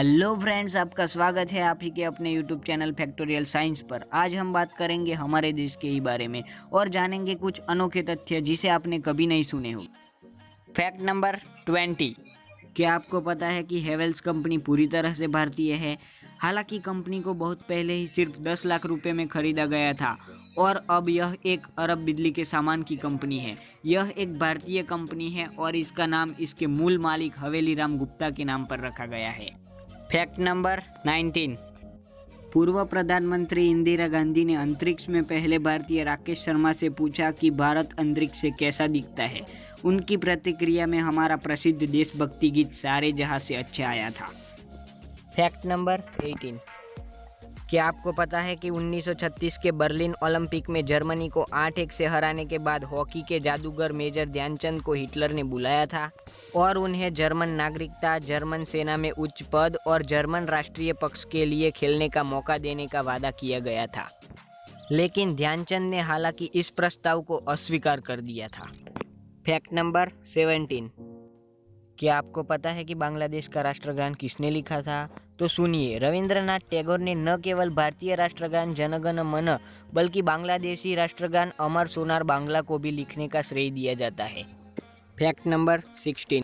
Hello friends, आपका स्वागत है आप ही के अपने यूट्यूब चैनल फैक्टोरियल साइंस पर। आज हम बात करेंगे हमारे देश के ही बारे में और जानेंगे कुछ अनोखे तथ्य जिसे आपने कभी नहीं सुने हो। Fact number 20। क्या आपको पता है कि हेवेल्स कंपनी पूरी तरह से भारतीय है? हालांकि कंपनी को बहुत पहले ही सिर्फ 10 लाख रुपए में खरीदा गया था और अब यह 1 अरब बिजली के सामान की कंपनी है। यह एक भारतीय कंपनी है और इसका नाम इसके मूल मालिक हवेली राम गुप्ता के नाम पर रखा गया है। Fact number 19। पूर्व प्रधानमंत्री इंदिरा गांधी ने अंतरिक्ष में पहले भारतीय राकेश शर्मा से पूछा कि भारत अंतरिक्ष से कैसा दिखता है। उनकी प्रतिक्रिया में हमारा प्रसिद्ध देशभक्ति गीत सारे जहां से अच्छा आया था। Fact number 18। क्या आपको पता है कि 1936 के बर्लिन ओलंपिक में जर्मनी को 8-1 से हराने के बाद हॉकी के जादूगर मेजर ध्यानचंद को हिटलर ने बुलाया था और उन्हें जर्मन नागरिकता, जर्मन सेना में उच्च पद और जर्मन राष्ट्रीय पक्ष के लिए खेलने का मौका देने का वादा किया गया था। लेकिन ध्यानचंद ने हालांकि इस प्रस्ताव को अस्वीकार कर दिया था। Fact number 17। क्या आपको पता है कि बांग्लादेश का राष्ट्रगान किसने लिखा था? तो सुनिए, रविंद्रनाथ टैगोर ने न केवल भारतीय राष्ट्रगान जनगण मन बल्कि बांग्लादेशी राष्ट्रगान अमर सोनार बांग्ला को भी लिखने का श्रेय दिया जाता है। Fact number 16।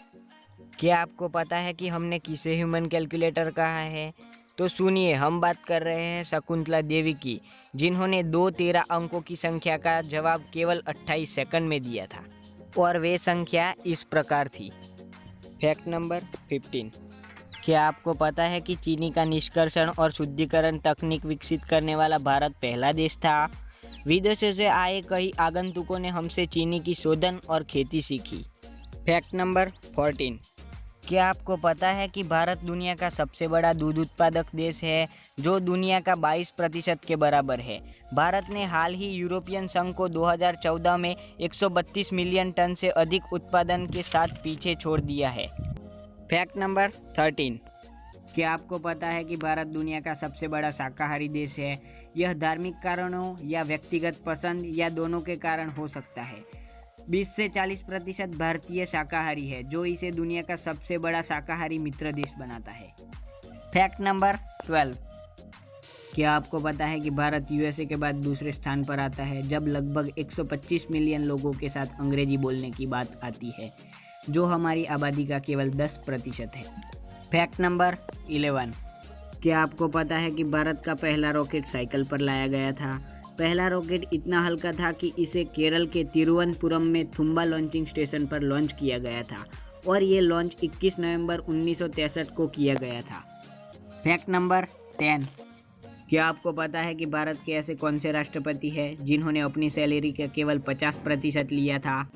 क्या आपको पता है कि हमने किसे ह्यूमन कैलकुलेटर कहा है? तो सुनिए, हम बात कर रहे हैं शकुंतला देवी की, जिन्होंने 2 13 अंकों की संख्या का जवाब केवल 28 सेकंड में दिया था और वे संख्या इस प्रकार थी। Fact number 15। क्या आपको पता है कि चीनी का निष्कर्षण और शुद्धिकरण तकनीक विकसित करने वाला भारत पहला देश था? विदेशों से आए कई आगंतुकों ने हमसे चीनी की शोधन और खेती सीखी। Fact number 14। क्या आपको पता है कि भारत दुनिया का सबसे बड़ा दूध उत्पादक देश है, जो दुनिया का 22% के बराबर है? भारत ने हाल ही यूरोपियन संघ को 2014 में 132 मिलियन टन से अधिक उत्पादन के साथ पीछे छोड़ दिया है। Fact number 13। क्या आपको पता है कि भारत दुनिया का सबसे बड़ा शाकाहारी देश है? यह धार्मिक कारणों या व्यक्तिगत पसंद या दोनों के कारण हो सकता है। 20 से 40% भारतीय शाकाहारी है, जो इसे दुनिया का सबसे बड़ा शाकाहारी मित्र देश बनाता है। Fact number 12। क्या आपको पता है कि भारत यूएसए के बाद दूसरे स्थान पर आता है जब लगभग 125 मिलियन लोगों के साथ अंग्रेजी बोलने की बात आती है, जो हमारी आबादी का केवल 10% है। Fact number 11। क्या आपको पता है कि भारत का पहला रॉकेट साइकिल पर लाया गया था? पहला रॉकेट इतना हल्का था कि इसे केरल के तिरुवनंतपुरम में थुम्बा लॉन्चिंग स्टेशन पर लॉन्च किया गया था और ये लॉन्च 21 नवंबर 1963 को किया गया था। Fact number 10। क्या आपको पता है कि भारत के ऐसे कौन से राष्ट्रपति हैं जिन्होंने अपनी सैलरी का केवल 50% लिया था?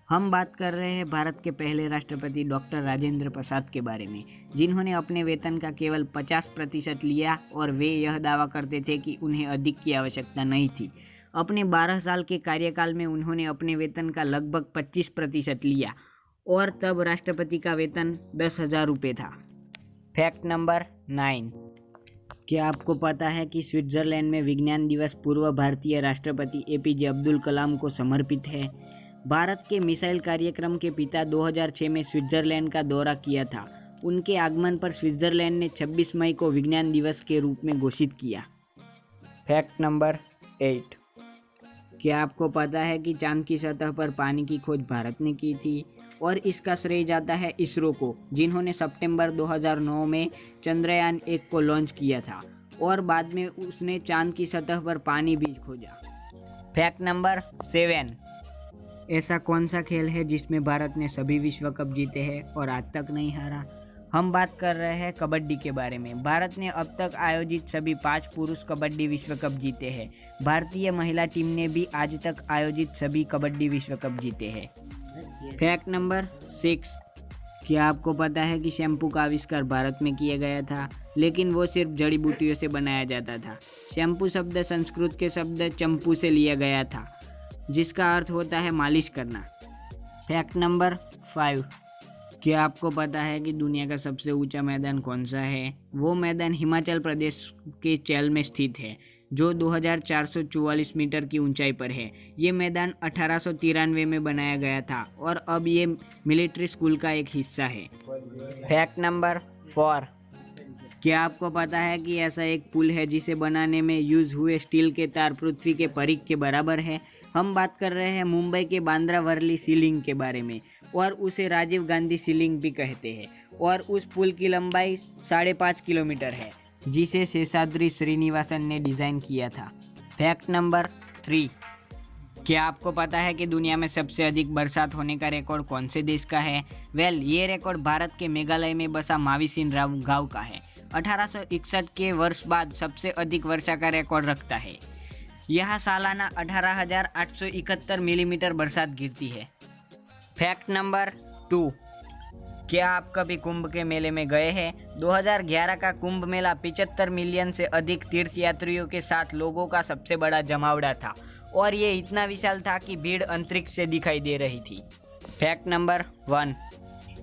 हम बात कर रहे हैं भारत के पहले राष्ट्रपति डॉक्टर राजेंद्र प्रसाद के बारे में, जिन्होंने अपने वेतन का केवल 50% लिया और वे यह दावा करते थे कि उन्हें अधिक की आवश्यकता नहीं थी। अपने 12 साल के कार्यकाल में उन्होंने अपने वेतन का लगभग 25% लिया और तब राष्ट्रपति का वेतन 10,000 रुपये था। Fact number 9। क्या आपको पता है कि स्विट्जरलैंड में विज्ञान दिवस पूर्व भारतीय राष्ट्रपति एपीजे अब्दुल कलाम को समर्पित है? भारत के मिसाइल कार्यक्रम के पिता 2006 में स्विट्जरलैंड का दौरा किया था। उनके आगमन पर स्विट्जरलैंड ने 26 मई को विज्ञान दिवस के रूप में घोषित किया। Fact number 8। क्या आपको पता है कि चांद की सतह पर पानी की खोज भारत ने की थी और इसका श्रेय जाता है इसरो को, जिन्होंने सितंबर 2009 में चंद्रयान 1 को लॉन्च किया था और बाद में उसने चांद की सतह पर पानी भी खोजा। Fact number 7। ऐसा कौन सा खेल है जिसमें भारत ने सभी विश्व कप जीते हैं और आज तक नहीं हारा? हम बात कर रहे हैं कबड्डी के बारे में। भारत ने अब तक आयोजित सभी 5 पुरुष कबड्डी विश्व कप जीते हैं। भारतीय महिला टीम ने भी आज तक आयोजित सभी कबड्डी विश्व कप जीते हैं। Fact number 6। क्या आपको पता है कि शैम्पू का आविष्कार भारत में किया गया था, लेकिन वो सिर्फ जड़ी बूटियों से बनाया जाता था? शैम्पू शब्द संस्कृत के शब्द चंपू से लिया गया था, जिसका अर्थ होता है मालिश करना। Fact number 5। क्या आपको पता है कि दुनिया का सबसे ऊंचा मैदान कौन सा है? वो मैदान हिमाचल प्रदेश के चैल में स्थित है, जो 2444 मीटर की ऊंचाई पर है। ये मैदान 1893 में बनाया गया था और अब ये मिलिट्री स्कूल का एक हिस्सा है। Fact number 4। क्या आपको पता है कि ऐसा एक पुल है जिसे बनाने में यूज़ हुए स्टील के तार पृथ्वी के परिघ के बराबर है। हम बात कर रहे हैं मुंबई के बांद्रा वर्ली सीलिंग के बारे में, और उसे राजीव गांधी सीलिंग भी कहते हैं। और उस पुल की लंबाई 5.5 किलोमीटर है, जिसे शेषाद्री श्रीनिवासन ने डिज़ाइन किया था। फैक्ट नंबर 3, क्या आपको पता है कि दुनिया में सबसे अधिक बरसात होने का रिकॉर्ड कौन से देश का है? ये रिकॉर्ड भारत के मेघालय में बसा माविसिन गांव का है। 1861 के वर्ष बाद सबसे अधिक वर्षा का रिकॉर्ड रखता है। यह सालाना 18,871 मिलीमीटर बरसात गिरती है। फैक्ट नंबर 2, क्या आप कभी कुंभ के मेले में गए हैं? 2011 का कुंभ मेला 75 मिलियन से अधिक तीर्थयात्रियों के साथ लोगों का सबसे बड़ा जमावड़ा था, और ये इतना विशाल था कि भीड़ अंतरिक्ष से दिखाई दे रही थी। फैक्ट नंबर 1,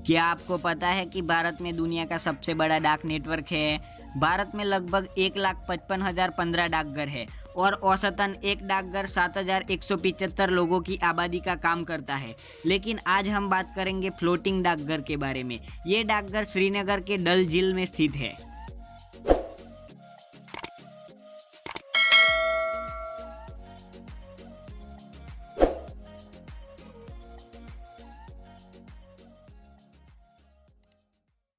क्या आपको पता है कि भारत में दुनिया का सबसे बड़ा डाक नेटवर्क है? भारत में लगभग 1,55,015 डाकघर है, और औसतन एक डाकघर 7,175 लोगों की आबादी का काम करता है। लेकिन आज हम बात करेंगे फ्लोटिंग डाकघर के बारे में। ये डाकघर श्रीनगर के डल झील में स्थित है।